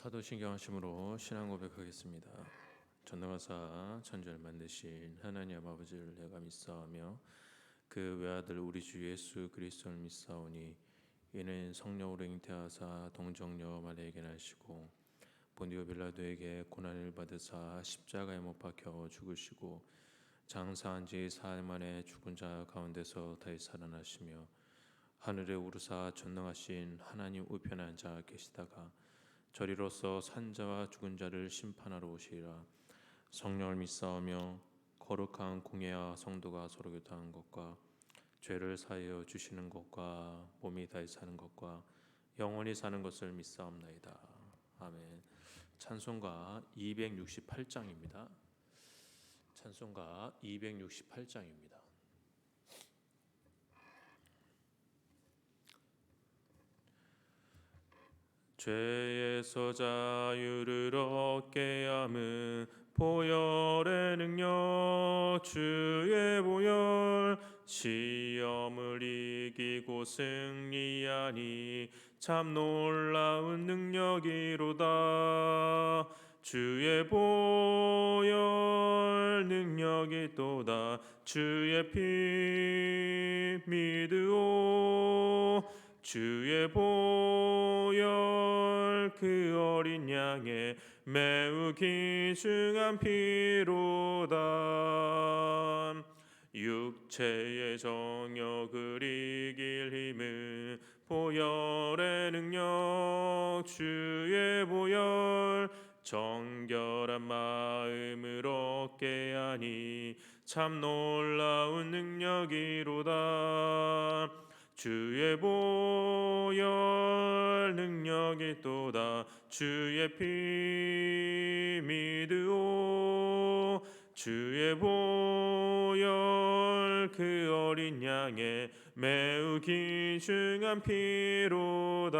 사도신경 하심으로 신앙 고백하겠습니다. 전능하사 천지를 만드신 하나님 아버지를 내가 믿사오며 그 외아들 우리 주 예수 그리스도를 믿사오니 이는 성령으로 잉태하사 동정녀 마리아에게 나시고 본디오 빌라도에게 고난을 받으사 십자가에 못 박혀 죽으시고 장사한 지 사흘 만에 죽은 자 가운데서 다시 살아나시며 하늘에 우르사 전능하신 하나님 우편에 앉아 계시다가 저리로서 산자와 죽은 자를 심판하러 오시리라. 성령을 믿사오며 거룩한 공예와 성도가 서로 교통하는 것과 죄를 사하여 주시는 것과 몸이 다시 사는 것과 영원히 사는 것을 믿사옵나이다. 아멘. 찬송가 268장입니다. 찬송가 268장입니다. 죄에서 자유를 얻게 함은 보혈의 능력 주의 보혈 시험을 이기고 승리하니 참 놀라운 능력이로다. 주의 보혈 능력이 또다. 주의 피 믿으오. 주의 보혈 그 어린 양의 매우 귀중한 피로다. 육체의 정욕을 이길 힘은 보혈의 능력 주의 보혈 정결한 마음을 얻게 하니 참 놀라운 능력이로다. 주의 보혈 능력이 또다. 주의 피 믿으오. 주의 보혈 그 어린 양의 매우 귀중한 피로다.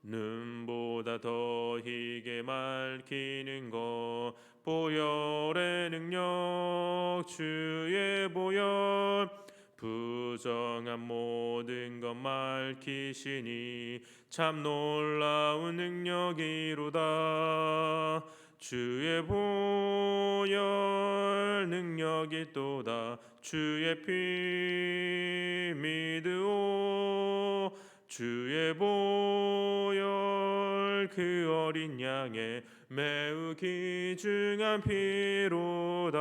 눈보다 더 희게 맑히는 것 보혈의 능력 주의 보혈 부정한 모든 것 맑히시니 참 놀라운 능력이로다. 주의 보혈 능력이 또다. 주의 피 믿으오. 주의 보혈 그 어린 양의 매우 귀중한 피로다.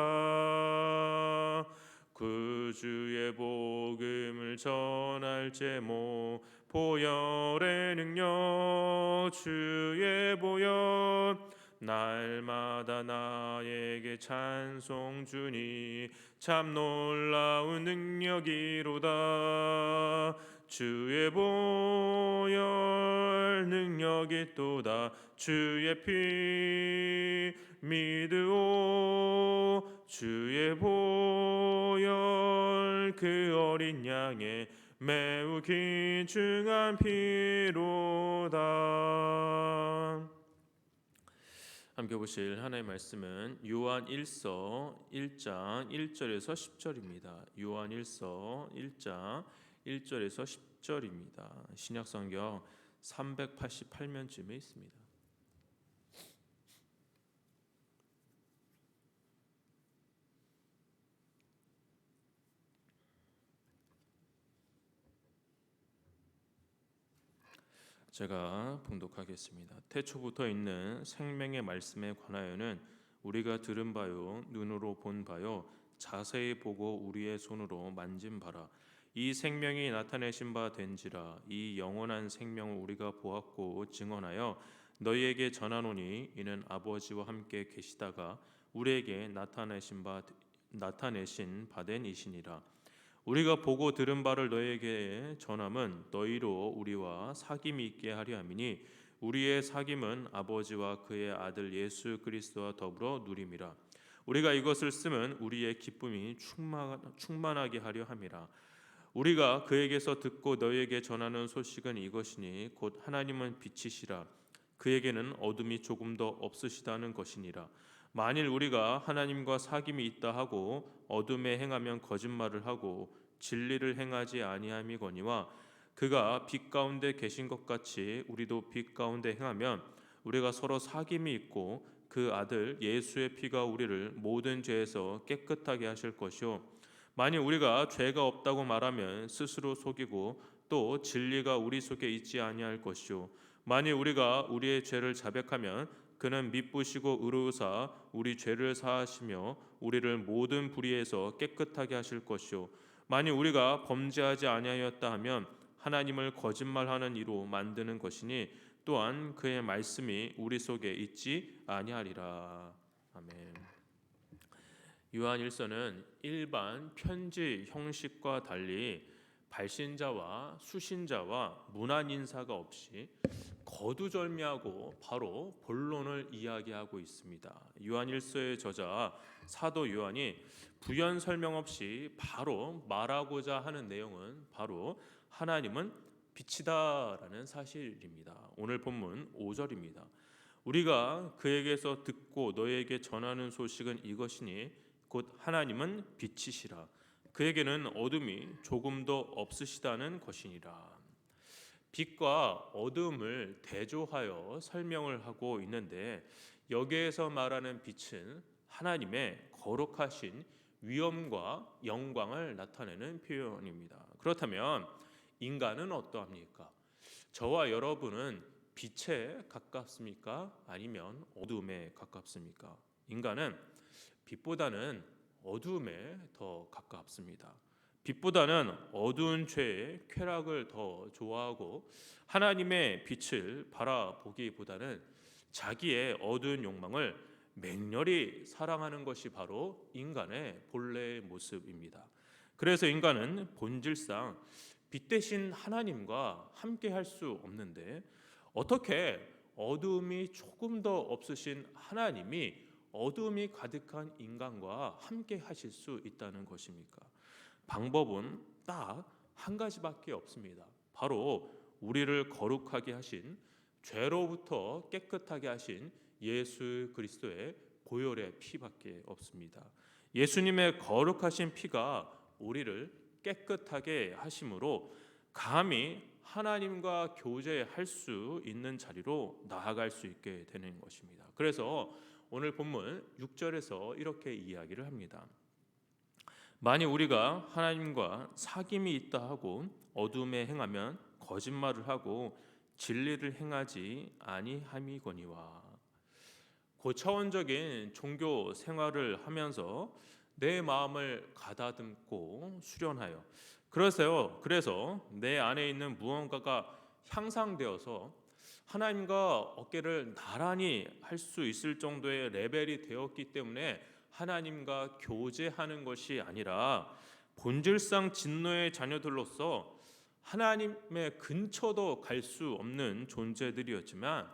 구주의 복음을 전할 제목 보혈의 능력 주의 보혈 날마다 나에게 찬송 주니 참 놀라운 능력이로다. 주의 보혈 능력이 또다. 주의 피 믿으오. 주의 보혈 그 어린 양의 매우 귀중한 피로다. 함께 보실 하나님의 말씀은 요한 1서 1장 1절에서 10절입니다. 요한 1서 1장 1절에서 10절입니다. 신약성경 388면쯤에 있습니다. 제가 봉독하겠습니다. 태초부터 있는 생명의 말씀에 관하여는 우리가 들은 바요 눈으로 본 바요 자세히 보고 우리의 손으로 만진 바라. 이 생명이 나타내신 바 된지라. 이 영원한 생명을 우리가 보았고 증언하여 너희에게 전하노니 이는 아버지와 함께 계시다가 우리에게 나타내신 바 된 이시니라. 우리가 보고 들은 바를 너희에게 전함은 너희로 우리와 사귐이 있게 하려 함이니 우리의 사귐은 아버지와 그의 아들 예수 그리스도와 더불어 누림이라. 우리가 이것을 쓰면 우리의 기쁨이 충만하게 하려 함이라. 우리가 그에게서 듣고 너희에게 전하는 소식은 이것이니 곧 하나님은 빛이시라. 그에게는 어둠이 조금도 없으시다는 것이니라. 만일 우리가 하나님과 사귐이 있다 하고 어둠에 행하면 거짓말을 하고 진리를 행하지 아니함이거니와 그가 빛 가운데 계신 것 같이 우리도 빛 가운데 행하면 우리가 서로 사귐이 있고 그 아들 예수의 피가 우리를 모든 죄에서 깨끗하게 하실 것이요 만일 우리가 죄가 없다고 말하면 스스로 속이고 또 진리가 우리 속에 있지 아니할 것이요 만일 우리가 우리의 죄를 자백하면 그는 미쁘시고 의로우사 우리 죄를 사하시며 우리를 모든 불의에서 깨끗하게 하실 것이요 만일 우리가 범죄하지 아니하였다 하면 하나님을 거짓말하는 이로 만드는 것이니 또한 그의 말씀이 우리 속에 있지 아니하리라. 아멘. 요한일서는 일반 편지 형식과 달리 발신자와 수신자와 문안 인사가 없이 거두절미하고 바로 본론을 이야기하고 있습니다. 요한일서의 저자 사도 요한이 부연 설명 없이 바로 말하고자 하는 내용은 바로 하나님은 빛이다라는 사실입니다. 오늘 본문 5절입니다. 우리가 그에게서 듣고 너에게 전하는 소식은 이것이니 곧 하나님은 빛이시라. 그에게는 어둠이 조금도 없으시다는 것이니라. 빛과 어둠을 대조하여 설명을 하고 있는데 여기에서 말하는 빛은 하나님의 거룩하신 위엄과 영광을 나타내는 표현입니다. 그렇다면 인간은 어떠합니까? 저와 여러분은 빛에 가깝습니까? 아니면 어둠에 가깝습니까? 인간은 빛보다는 어둠에 더 가깝습니다. 빛보다는 어두운 죄의 쾌락을 더 좋아하고 하나님의 빛을 바라보기보다는 자기의 어두운 욕망을 맹렬히 사랑하는 것이 바로 인간의 본래의 모습입니다. 그래서 인간은 본질상 빛 대신 하나님과 함께 할 수 없는데 어떻게 어두움이 조금 더 없으신 하나님이 어두움이 가득한 인간과 함께 하실 수 있다는 것입니까? 방법은 딱 한 가지밖에 없습니다. 바로 우리를 거룩하게 하신 죄로부터 깨끗하게 하신 예수 그리스도의 보혈의 피밖에 없습니다. 예수님의 거룩하신 피가 우리를 깨끗하게 하심으로 감히 하나님과 교제할 수 있는 자리로 나아갈 수 있게 되는 것입니다. 그래서 오늘 본문 6절에서 이렇게 이야기를 합니다. 만일 우리가 하나님과 사귐이 있다 하고 어둠에 행하면 거짓말을 하고 진리를 행하지 아니함이거니와. 고차원적인 종교 생활을 하면서 내 마음을 가다듬고 수련하여 그래서 내 안에 있는 무언가가 향상되어서 하나님과 어깨를 나란히 할 수 있을 정도의 레벨이 되었기 때문에 하나님과 교제하는 것이 아니라 본질상 진노의 자녀들로서 하나님의 근처도 갈 수 없는 존재들이었지만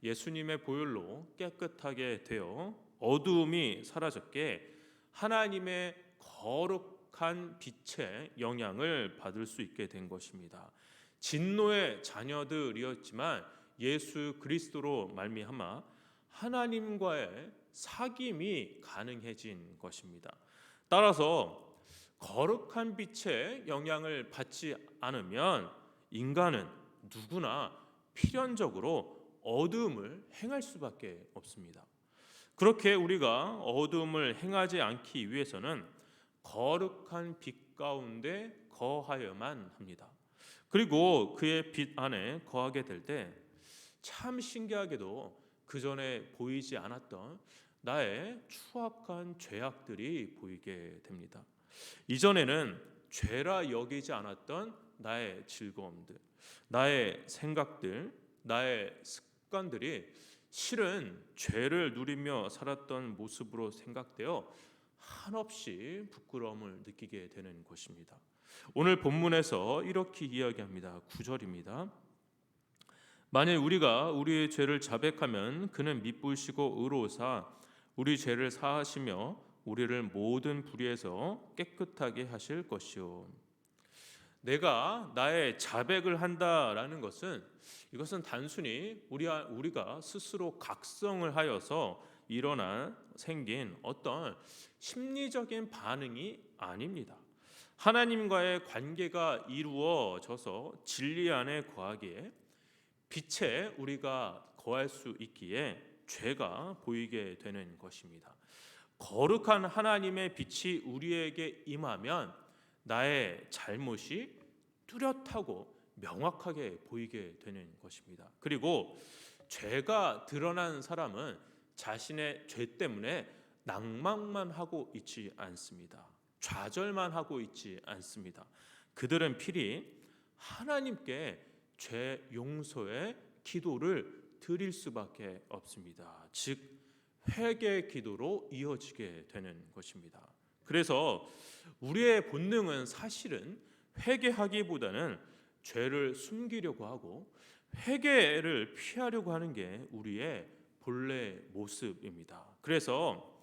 예수님의 보혈로 깨끗하게 되어 어두움이 사라졌기에 하나님의 거룩한 빛의 영향을 받을 수 있게 된 것입니다. 진노의 자녀들이었지만 예수 그리스도로 말미암아 하나님과의 사귐이 가능해진 것입니다. 따라서 거룩한 빛의 영향을 받지 않으면 인간은 누구나 필연적으로 어두움을 행할 수밖에 없습니다. 그렇게 우리가 어두움을 행하지 않기 위해서는 거룩한 빛 가운데 거하여야만 합니다. 그리고 그의 빛 안에 거하게 될 때 참 신기하게도 그 전에 보이지 않았던 나의 추악한 죄악들이 보이게 됩니다. 이전에는 죄라 여기지 않았던 나의 즐거움들, 나의 생각들, 나의 습관들이 실은 죄를 누리며 살았던 모습으로 생각되어 한없이 부끄러움을 느끼게 되는 것입니다. 오늘 본문에서 이렇게 이야기합니다. 9절입니다. 만일 우리가 우리의 죄를 자백하면 그는 미쁘시고 의로우사 우리 죄를 사하시며 우리를 모든 불의에서 깨끗하게 하실 것이요. 내가 나의 자백을 한다라는 것은 이것은 단순히 우리가 스스로 각성을 하여서 생긴 어떤 심리적인 반응이 아닙니다. 하나님과의 관계가 이루어져서 진리 안에 거하기에 빛에 우리가 거할 수 있기에 죄가 보이게 되는 것입니다. 거룩한 하나님의 빛이 우리에게 임하면 나의 잘못이 뚜렷하고 명확하게 보이게 되는 것입니다. 그리고 죄가 드러난 사람은 자신의 죄 때문에 낭망만 하고 있지 않습니다. 좌절만 하고 있지 않습니다. 그들은 필히 하나님께 죄 용서의 기도를 드릴 수밖에 없습니다. 즉 회개 기도로 이어지게 되는 것입니다. 그래서 우리의 본능은 사실은 회개하기보다는 죄를 숨기려고 하고 회개를 피하려고 하는 게 우리의 본래 모습입니다. 그래서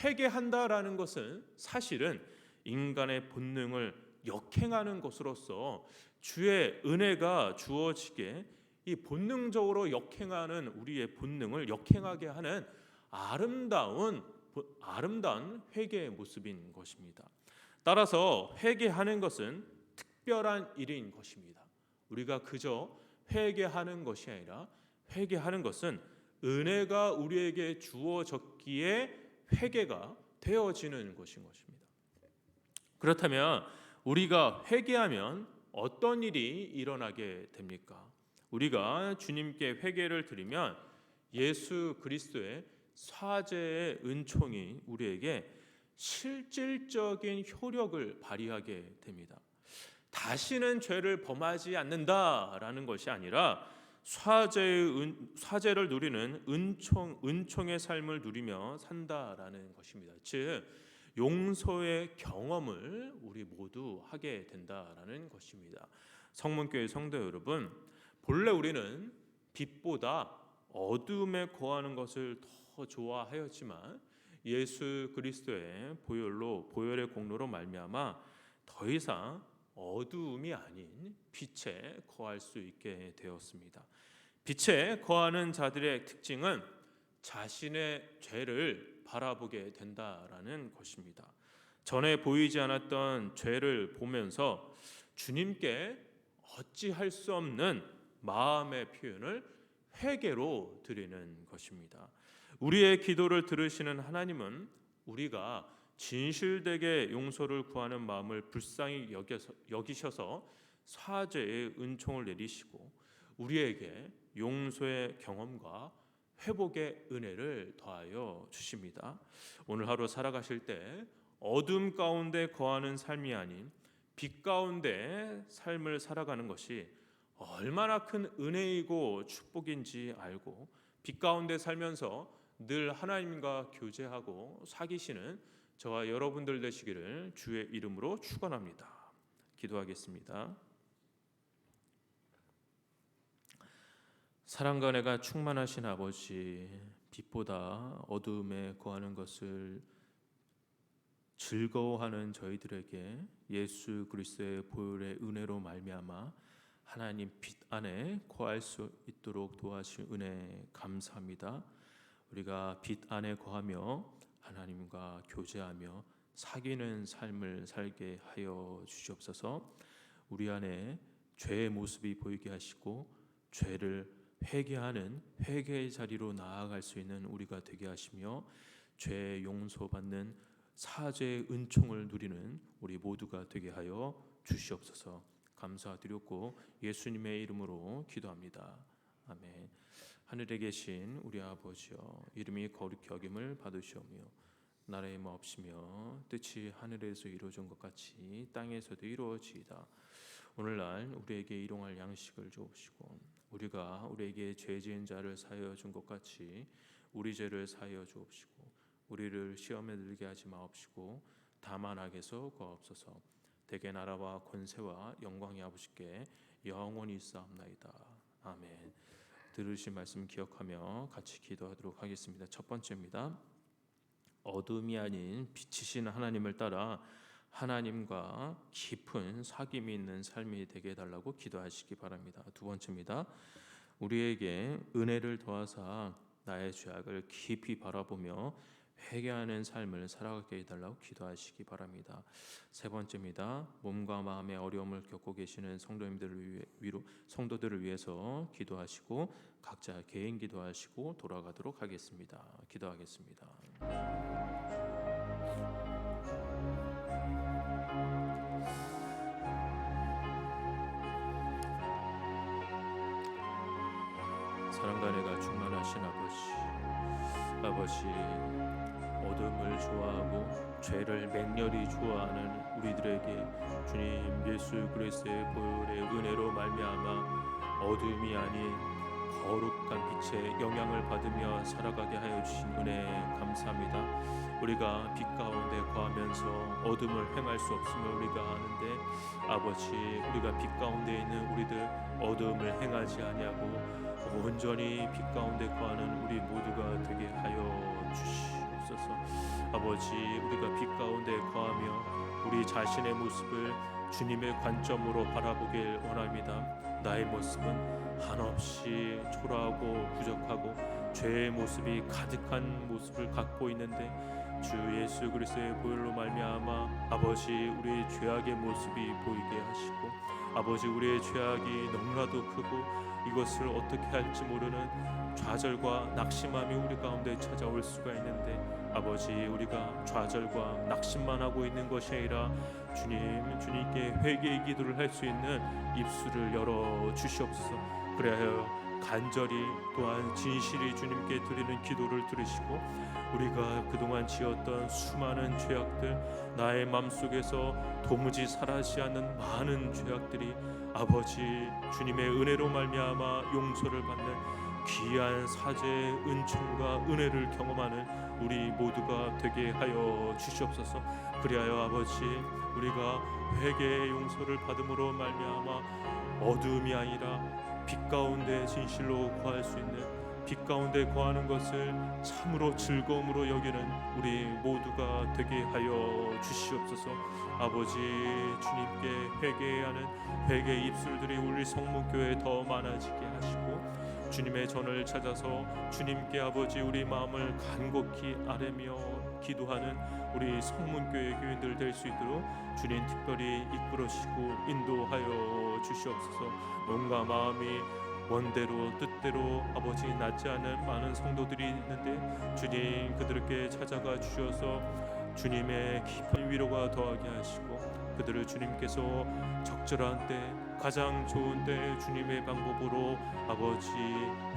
회개한다라는 것은 사실은 인간의 본능을 역행하는 것으로서 주의 은혜가 주어지게 이 본능적으로 역행하는 우리의 본능을 역행하게 하는 아름다운 회개의 모습인 것입니다. 따라서 회개하는 것은 특별한 일인 것입니다. 우리가 그저 회개하는 것이 아니라 회개하는 것은 은혜가 우리에게 주어졌기에 회개가 되어지는 것인 것입니다. 그렇다면 우리가 회개하면 어떤 일이 일어나게 됩니까? 우리가 주님께 회개를 드리면 예수 그리스도의 사죄의 은총이 우리에게 실질적인 효력을 발휘하게 됩니다. 다시는 죄를 범하지 않는다라는 것이 아니라 사죄를 누리는 은총의 삶을 누리며 산다라는 것입니다. 즉 용서의 경험을 우리 모두 하게 된다라는 것입니다. 성문교회 성도 여러분, 본래 우리는 빛보다 어둠에 거하는 것을 더 좋아하였지만 예수 그리스도의 보혈의 공로로 말미암아 더 이상 어두움이 아닌 빛에 거할 수 있게 되었습니다. 빛에 거하는 자들의 특징은 자신의 죄를 바라보게 된다라는 것입니다. 전에 보이지 않았던 죄를 보면서 주님께 어찌할 수 없는 마음의 표현을 회개로 드리는 것입니다. 우리의 기도를 들으시는 하나님은 우리가 진실되게 용서를 구하는 마음을 불쌍히 여기셔서 사죄의 은총을 내리시고 우리에게 용서의 경험과 회복의 은혜를 더하여 주십니다. 오늘 하루 살아가실 때 어둠 가운데 거하는 삶이 아닌 빛 가운데 삶을 살아가는 것이 얼마나 큰 은혜이고 축복인지 알고 빛 가운데 살면서 늘 하나님과 교제하고 사귀시는 저와 여러분들 되시기를 주의 이름으로 축원합니다. 기도하겠습니다. 사랑과 은혜가 충만하신 아버지, 빛보다 어두움에 거하는 것을 즐거워하는 저희들에게 예수 그리스도의 보혈의 은혜로 말미암아 하나님 빛 안에 거할 수 있도록 도와주신 은혜 감사합니다. 우리가 빛 안에 거하며 하나님과 교제하며 사귀는 삶을 살게 하여 주시옵소서. 우리 안에 죄의 모습이 보이게 하시고 죄를 회개하는 회개의 자리로 나아갈 수 있는 우리가 되게 하시며 죄 용서받는 사죄의 은총을 누리는 우리 모두가 되게 하여 주시옵소서. 감사드렸고 예수님의 이름으로 기도합니다. 아멘. 하늘에 계신 우리 아버지여, 이름이 거룩히 여김을 받으시오며 나라의 마옵시며 뜻이 하늘에서 이루어진 것 같이 땅에서도 이루어지이다. 오늘날 우리에게 일용할 양식을 주옵시고 우리가 우리에게 죄 지은 자를 사하여 준 것 같이 우리 죄를 사하여 주옵시고 우리를 시험에 들게 하지 마옵시고 다만 악에서 구하옵소서. 대개 나라와 권세와 영광이 아버지께 영원히 있사옵나이다. 아멘. 들으신 말씀 기억하며 같이 기도하도록 하겠습니다. 첫 번째입니다. 어둠이 아닌 빛이신 하나님을 따라 하나님과 깊은 사귐이 있는 삶이 되게 해달라고 기도하시기 바랍니다. 두 번째입니다. 우리에게 은혜를 더하사 나의 죄악을 깊이 바라보며 회개하는 삶을 살아가게 해달라고 기도하시기 바랍니다. 세 번째입니다. 몸과 마음의 어려움을 겪고 계시는 성도들을 위해서 기도하시고 각자 개인 기도하시고 돌아가도록 하겠습니다. 기도하겠습니다. 사랑과 은혜가 충만하신 아버지, 어둠을 좋아하고 죄를 맹렬히 좋아하는 우리들에게 주님 예수 그리스도의 보혈의 은혜로 말미암아 어둠이 아닌 거룩한 빛의 영향을 받으며 살아가게 하여 주신 은혜 감사합니다. 우리가 빛 가운데 거하면서 어둠을 행할 수 없음을 우리가 아는데 아버지, 우리가 빛 가운데 있는 우리들 어둠을 행하지 아니하고 온전히 빛 가운데 거하는 우리 모두가 되게 하여 주시옵소서. 아버지, 우리가 빛 가운데 거하며 우리 자신의 모습을 주님의 관점으로 바라보길 원합니다. 나의 모습은 한없이 초라하고 부족하고 죄의 모습이 가득한 모습을 갖고 있는데 주 예수 그리스도의 보혈로 말미암아 아버지, 우리의 죄악의 모습이 보이게 하시고 아버지, 우리의 죄악이 너무나도 크고 이것을 어떻게 할지 모르는 좌절과 낙심함이 우리 가운데 찾아올 수가 있는데 아버지, 우리가 좌절과 낙심만 하고 있는 것이 아니라 주님께 회개의 기도를 할 수 있는 입술을 열어 주시옵소서. 그래야 간절히 또한 진실히 주님께 드리는 기도를 들으시고 우리가 그동안 지었던 수많은 죄악들, 나의 마음속에서 도무지 사라지지 않는 많은 죄악들이 아버지 주님의 은혜로 말미암아 용서를 받는 귀한 사제의 은총과 은혜를 경험하는 우리 모두가 되게 하여 주시옵소서. 그리하여 아버지, 우리가 회개의 용서를 받음으로 말미암아 어둠이 아니라 빛 가운데 진실로 거할 수 있는, 빛 가운데 거하는 것을 참으로 즐거움으로 여기는 우리 모두가 되게 하여 주시옵소서. 아버지, 주님께 회개하는 회개의 입술들이 우리 성문교회에 더 많아지게 하시고 주님의 전을 찾아서 주님께 아버지 우리 마음을 간곡히 아뢰며 기도하는 우리 성문교회 교인들 될 수 있도록 주님 특별히 이끌어주시고 인도하여 주시옵소서. 몸과 마음이 원대로 뜻대로 아버지 낫지 않은 많은 성도들이 있는데 주님 그들에게 찾아가 주셔서 주님의 깊은 위로가 더하게 하시고 그들을 주님께서 적절한 때 가장 좋은 때 주님의 방법으로 아버지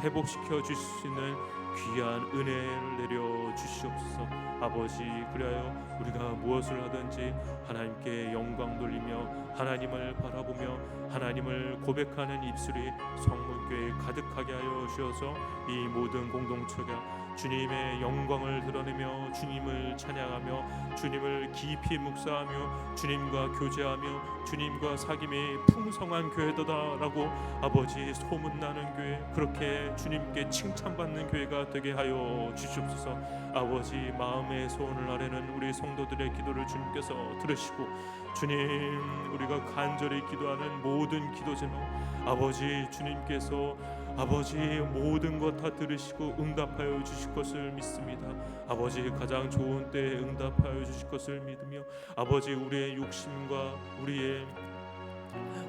회복시켜 주실 수 있는 귀한 은혜를 내려 주시옵소서. 아버지, 그리하여 우리가 무엇을 하든지 하나님께 영광 돌리며 하나님을 바라보며 하나님을 고백하는 입술이 성문교회에 가득하게 하여 주셔서 이 모든 공동체가 주님의 영광을 드러내며 주님을 찬양하며 주님을 깊이 묵상하며 주님과 교제하며 주님과 사귐이 풍성한 교회다라고 아버지 소문나는 교회, 그렇게 주님께 칭찬받는 교회가 되게 하여 주시옵소서. 아버지, 마음의 소원을 아뢰는 우리 성도들의 기도를 주님께서 들으시고 주님, 우리가 간절히 기도하는 모든 기도 제목 아버지 주님께서 아버지 모든 것 다 들으시고 응답하여 주실 것을 믿습니다. 아버지, 가장 좋은 때에 응답하여 주실 것을 믿으며 아버지, 우리의 욕심과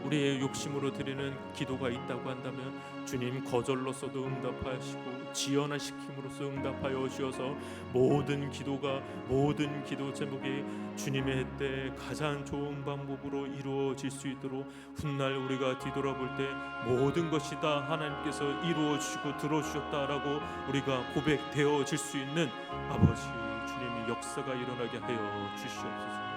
우리의 욕심으로 드리는 기도가 있다고 한다면 주님 거절로서도 응답하시고 지연화시킴으로써 응답하여 주셔서 모든 기도 제목이 주님의 때 가장 좋은 방법으로 이루어질 수 있도록 훗날 우리가 뒤돌아볼 때 모든 것이 다 하나님께서 이루어 주시고 들어주셨다라고 우리가 고백되어질 수 있는 아버지 주님의 역사가 일어나게 하여 주시옵소서.